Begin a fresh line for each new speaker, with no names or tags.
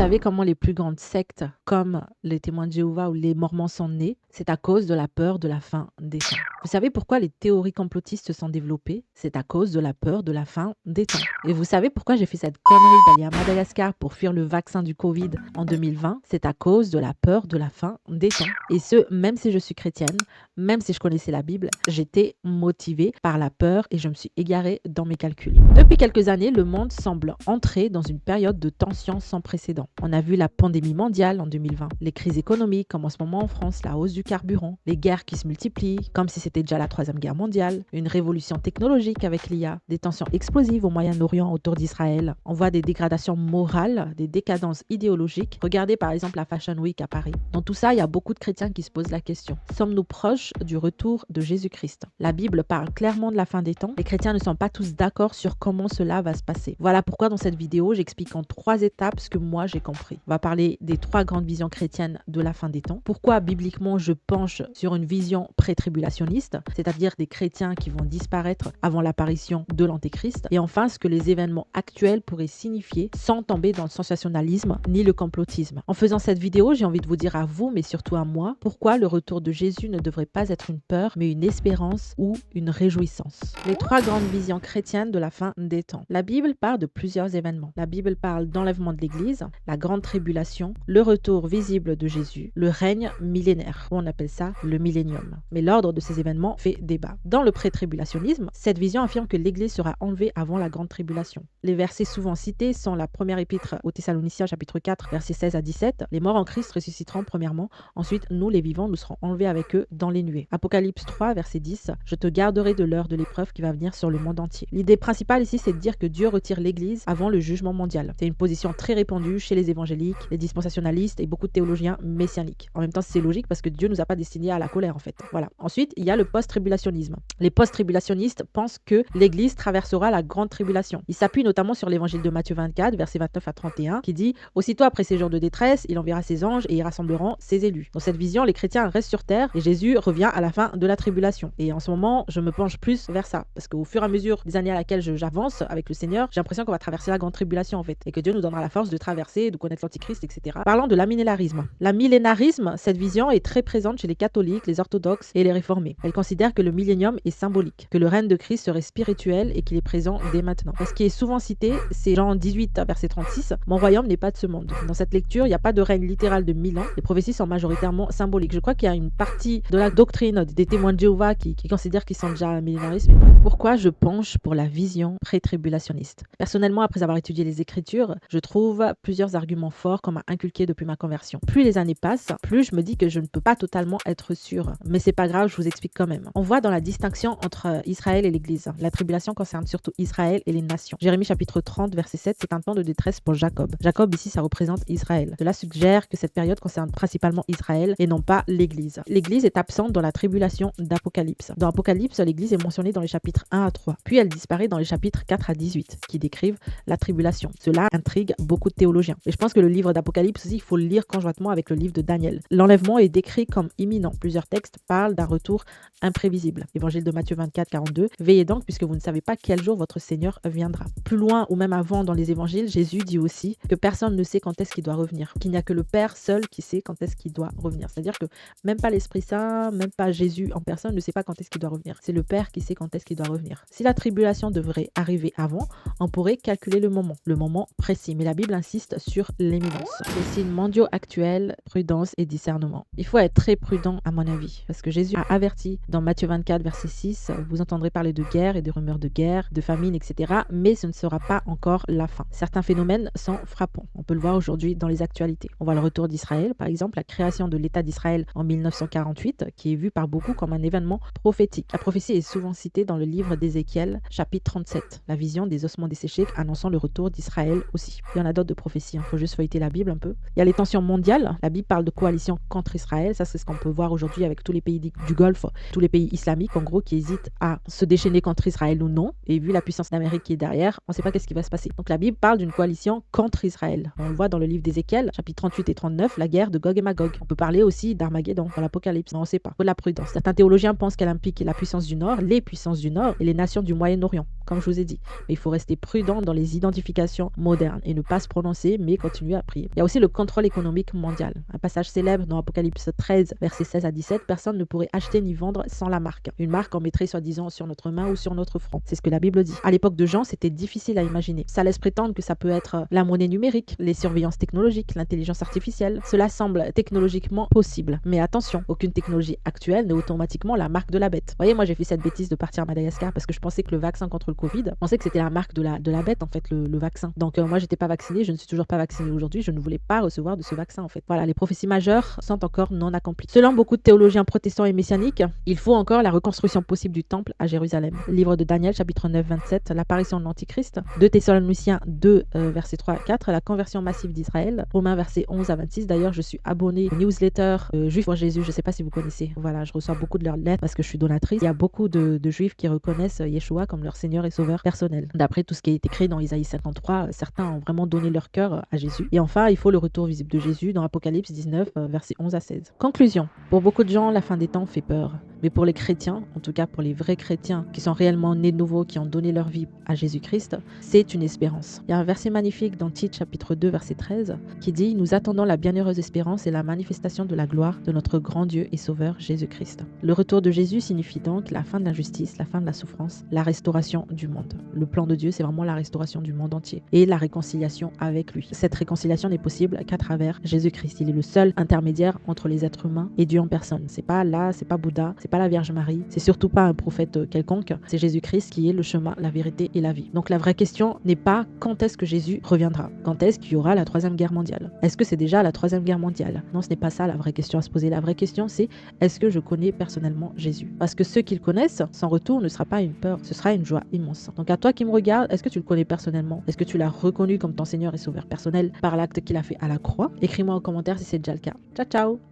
savez comment les plus grandes sectes, comme les témoins de Jéhovah ou les Mormons sont nés? C'est à cause de la peur de la fin des temps. Vous savez pourquoi les théories complotistes se sont développées? C'est à cause de la peur de la fin des temps. Et vous savez pourquoi j'ai fait cette connerie d'aller à Madagascar pour fuir le vaccin du Covid en 2020? C'est à cause de la peur de la fin des temps. Et ce, même si je suis chrétienne, même si je connaissais la Bible, j'étais motivée par la peur et je me suis égarée dans mes calculs. Depuis quelques années, le monde semble entrer dans une période de tension sans précédent. On a vu la pandémie mondiale en 2020, les crises économiques comme en ce moment en France, la hausse du carburant, les guerres qui se multiplient comme si c'était déjà la troisième guerre mondiale, une révolution technologique avec l'IA, des tensions explosives au Moyen-Orient autour d'Israël. On voit des dégradations morales, des décadences idéologiques. Regardez par exemple la Fashion Week à Paris. Dans tout ça, il y a beaucoup de chrétiens qui se posent la question. Sommes-nous proches du retour de Jésus-Christ? La Bible parle clairement de la fin des temps. Les chrétiens ne sont pas tous d'accord sur comment cela va se passer. Voilà pourquoi dans cette vidéo, j'explique en 3 étapes ce que moi j'ai compris. On va parler des 3 grandes visions chrétiennes de la fin des temps. Pourquoi bibliquement je penche sur une vision pré-tribulationniste, c'est-à-dire des chrétiens qui vont disparaître avant l'apparition de l'Antéchrist. Et enfin, ce que les événements actuels pourraient signifier sans tomber dans le sensationnalisme ni le complotisme. En faisant cette vidéo, j'ai envie de vous dire à vous, mais surtout à moi, pourquoi le retour de Jésus ne devrait pas être une peur, mais une espérance ou une réjouissance. Les 3 grandes visions chrétiennes de la fin des temps. La Bible parle de plusieurs événements. La Bible parle d'enlèvement de l'Église, la grande tribulation, le retour visible de Jésus, le règne millénaire, ou on appelle ça le millénium. Mais l'ordre de ces événements fait débat. Dans le pré-tribulationnisme, cette vision affirme que l'Église sera enlevée avant la grande tribulation. Les versets souvent cités sont la première épître aux Thessaloniciens chapitre 4 versets 16 à 17. Les morts en Christ ressusciteront premièrement, ensuite nous les vivants nous serons enlevés avec eux dans les nuées. Apocalypse 3 verset 10. Je te garderai de l'heure de l'épreuve qui va venir sur le monde entier. L'idée principale ici, c'est de dire que Dieu retire l'Église avant le jugement mondial. C'est une position très répandue chez les évangéliques, les dispensationalistes et beaucoup de théologiens messianiques. En même temps, c'est logique parce que Dieu nous a pas destinés à la colère en fait. Voilà. Ensuite, il y a le post-tribulationnisme. Les post-tribulationnistes pensent que l'Église traversera la grande tribulation. Ils s'appuient notamment sur l'évangile de Matthieu 24, versets 29 à 31, qui dit « Aussitôt après ces jours de détresse, il enverra ses anges et ils rassembleront ses élus. » Dans cette vision, les chrétiens restent sur terre et Jésus revient à la fin de la tribulation. Et en ce moment, je me penche plus vers ça parce qu'au fur et à mesure des années à laquelle j'avance avec le Seigneur, j'ai l'impression qu'on va traverser la grande tribulation en fait et que Dieu nous donnera la force de traverser, de connaître l'Antichrist, etc. Parlant de l'amillénarisme. L'amillénarisme, cette vision est très présente chez les catholiques, les orthodoxes et les réformés. Elle considère que le millénium est symbolique, que le règne de Christ serait spirituel et qu'il est présent dès maintenant. Ce qui est souvent cité, c'est Jean 18, verset 36, « Mon royaume n'est pas de ce monde ». Dans cette lecture, il n'y a pas de règne littéral de 1000 ans. Les prophéties sont majoritairement symboliques. Je crois qu'il y a une partie de la doctrine des témoins de Jéhovah qui considèrent qu'ils sont déjà millénaristes. Mais bref. Pourquoi je penche pour la vision pré-tribulationniste? Personnellement, après avoir étudié les Écritures, je trouve plusieurs arguments forts qu'on m'a inculqués depuis ma conversion. Plus les années passent, plus je me dis que je ne peux pas totalement être sûre. Mais c'est pas grave, je vous explique quand même. On voit dans la distinction entre Israël et l'Église. La tribulation concerne surtout Israël et les nations. Jérémie chapitre 30, verset 7, c'est un temps de détresse pour Jacob. Jacob ici, ça représente Israël. Cela suggère que cette période concerne principalement Israël et non pas l'Église. L'Église est absente dans la tribulation d'Apocalypse. Dans Apocalypse, l'Église est mentionnée dans les chapitres 1 à 3. Puis elle disparaît dans les chapitres 4 à 18, qui décrivent la tribulation. Cela intrigue beaucoup de théologiens. Et je pense que le livre d'Apocalypse aussi, il faut le lire conjointement avec le livre de Daniel. L'enlèvement est décrit comme imminent. Plusieurs textes parlent d'un retour imprévisible. Évangile de Matthieu 24, 42. Veillez donc puisque vous ne savez pas quel jour votre Seigneur viendra. Plus loin ou même avant dans les évangiles, Jésus dit aussi que personne ne sait quand est-ce qu'il doit revenir. Qu'il n'y a que le Père seul qui sait quand est-ce qu'il doit revenir. C'est-à-dire que même pas l'Esprit Saint, même pas Jésus en personne ne sait pas quand est-ce qu'il doit revenir. C'est le Père qui sait quand est-ce qu'il doit revenir. Si la tribulation devrait arriver avant, on pourrait calculer le moment précis. Mais la Bible insiste sur l'éminence. Les signes mondiaux actuels, prudence et discernement. Il faut être très prudent à mon avis, parce que Jésus a averti dans Matthieu 24, verset 6, vous entendrez parler de guerre et de rumeurs de guerre, de famine, etc. Mais ce ne sera pas encore la fin. Certains phénomènes sont frappants. On peut le voir aujourd'hui dans les actualités. On voit le retour d'Israël, par exemple, la création de l'État d'Israël en 1948, qui est vu par beaucoup comme un événement prophétique. La prophétie est souvent citée dans le livre d'Ézéchiel, chapitre 37, la vision des ossements desséchés annonçant le retour d'Israël aussi. Il y en a d'autres de prophéties, il faut juste feuilleter la Bible un peu. Il y a les tensions mondiales, la Bible parle de coalition contre Israël, ça c'est ce qu'on peut voir aujourd'hui avec tous les pays du Golfe, tous les pays islamiques en gros qui hésitent à se déchaîner contre Israël ou non, et vu la puissance d'Amérique qui est derrière, on ne sait pas qu'est-ce qui va se passer. Donc la Bible parle d'une coalition contre Israël. On le voit dans le livre d'Ézéchiel, chapitre 38 et 39, la guerre de Gog et Magog. On peut parler aussi d'Armageddon dans l'Apocalypse, mais on ne sait pas. Il faut de la prudence. Certains théologiens pensent qu'elle implique la puissance du Nord, les puissances du Nord et les nations du Moyen-Orient, comme je vous ai dit. Mais il faut rester prudent dans les identifications modernes et ne pas se prononcer, mais continuer à prier. Il y a aussi le contrôle économique mondial. Un passage célèbre dans Apocalypse 13, versets 16 à 17, personne ne pourrait acheter ni vendre sans la marque. Une marque en mettrait soi-disant sur notre main ou sur notre front. C'est ce que la Bible dit. À l'époque de Jean, c'était difficile à imaginer. Ça laisse prétendre que ça peut être la monnaie numérique, les surveillances technologiques, l'intelligence artificielle. Cela semble technologiquement possible. Mais attention, aucune technologie actuelle n'est automatiquement la marque de la bête. Vous voyez, moi j'ai fait cette bêtise de partir à Madagascar parce que je pensais que le vaccin contre le Covid, je pensais que c'était la marque de la bête en fait, le vaccin. Donc moi j'étais pas vaccinée, je ne suis toujours pas vaccinée aujourd'hui, je ne voulais pas recevoir de ce vaccin en fait. Voilà, les prophéties majeures sont encore non accomplies. Selon beaucoup de théologiens protestants et messianiques, il faut encore la reconstruction possible du temple à Jérusalem. Livre de Daniel, chapitre 9, 27, l'apparition de l'Antichrist. 2 Thessaloniciens 2, versets 3 à 4, la conversion massive d'Israël. Romains, versets 11 à 26. D'ailleurs, je suis abonnée au newsletter Juifs pour Jésus, je ne sais pas si vous connaissez. Voilà, je reçois beaucoup de leurs lettres parce que je suis donatrice. Il y a beaucoup de juifs qui reconnaissent Yeshua comme leur Seigneur et Sauveur personnel. D'après tout ce qui est écrit dans Isaïe 53, certains ont vraiment donné leur cœur à Jésus. Et enfin, il faut le retour visible de Jésus dans Apocalypse 19, versets 11 à 16. Conclusion. Pour beaucoup de gens, la fin des temps fait peur. Mais pour les chrétiens, en tout cas pour les vrais chrétiens qui sont réellement nés de nouveau, qui ont donné leur vie à Jésus-Christ, c'est une espérance. Il y a un verset magnifique dans Tite chapitre 2 verset 13 qui dit « Nous attendons la bienheureuse espérance et la manifestation de la gloire de notre grand Dieu et Sauveur Jésus-Christ. » Le retour de Jésus signifie donc la fin de l'injustice, la fin de la souffrance, la restauration du monde. Le plan de Dieu, c'est vraiment la restauration du monde entier et la réconciliation avec lui. Cette réconciliation n'est possible qu'à travers Jésus-Christ. Il est le seul intermédiaire entre les êtres humains et Dieu en personne. C'est pas Allah, c'est pas Bouddha, c'est pas la Vierge Marie, c'est surtout pas un prophète quelconque, c'est Jésus-Christ qui est le chemin, la vérité et la vie. Donc la vraie question n'est pas quand est-ce que Jésus reviendra, quand est-ce qu'il y aura la troisième guerre mondiale. Est-ce que c'est déjà la troisième guerre mondiale? Non, ce n'est pas ça la vraie question à se poser. La vraie question c'est est-ce que je connais personnellement Jésus? Parce que ceux qui le connaissent, son retour ne sera pas une peur, ce sera une joie immense. Donc à toi qui me regarde, est-ce que tu le connais personnellement? Est-ce que tu l'as reconnu comme ton Seigneur et Sauveur personnel par l'acte qu'il a fait à la croix? Écris-moi en commentaire si c'est déjà le cas. Ciao ciao!